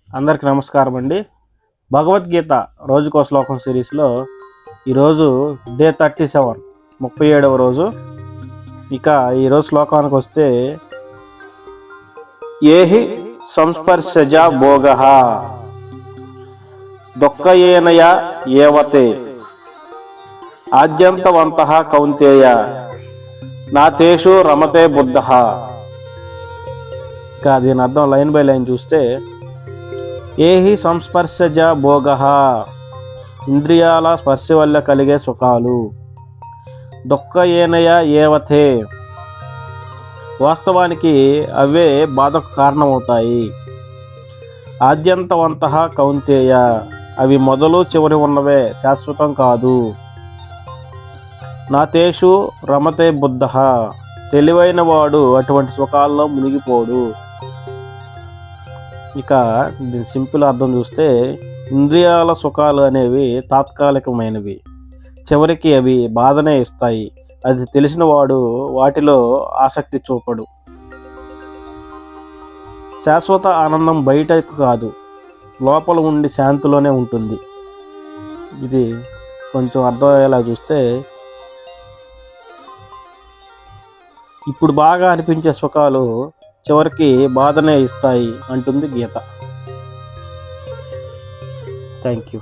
అందరికి నమస్కారం అండి. భగవద్గీత రోజుకో శ్లోకం సిరీస్లో ఈరోజు డే 37 37వ రోజు. ఇక ఈరోజు శ్లోకానికి వస్తే, ఏహి సంస్పర్శజ భోగ దుఃఖయేనయ ఏవతే ఆద్యంతవంత కౌంతేయ నాతేషు రమతే బుద్ధ. ఇక దీని అర్థం లైన్ బై లైన్ చూస్తే, ఏహి సంస్పర్శజ భోగ, ఇంద్రియాల స్పర్శ వల్ల కలిగే సుఖాలు, దుఃఖయేనయ ఏవతే, వాస్తవానికి అవే బాధకు కారణమవుతాయి, ఆద్యంతవంత కౌంతేయ, అవి మొదలు చివరి ఉన్నవే, శాశ్వతం కాదు, నాతేషు రమతే బుద్ధ, తెలివైన వాడు అటువంటి సుఖాల్లో మునిగిపోడు. ఇక దీని సింపుల్ అర్థం చూస్తే, ఇంద్రియాల సుఖాలు అనేవి తాత్కాలికమైనవి, చివరికి అవి బాధనే ఇస్తాయి. అది తెలిసిన వాడు వాటిలో ఆసక్తి చూపడు. శాశ్వత ఆనందం బయటకు కాదు, లోపల ఉండి శాంతిలోనే ఉంటుంది. ఇది కొంచెం అర్థమయ్యేలా చూస్తే, ఇప్పుడు బాగా అనిపించే సుఖాలు చివరికి బాధనే ఇస్తాయి అంటుంది గీత. Thank you.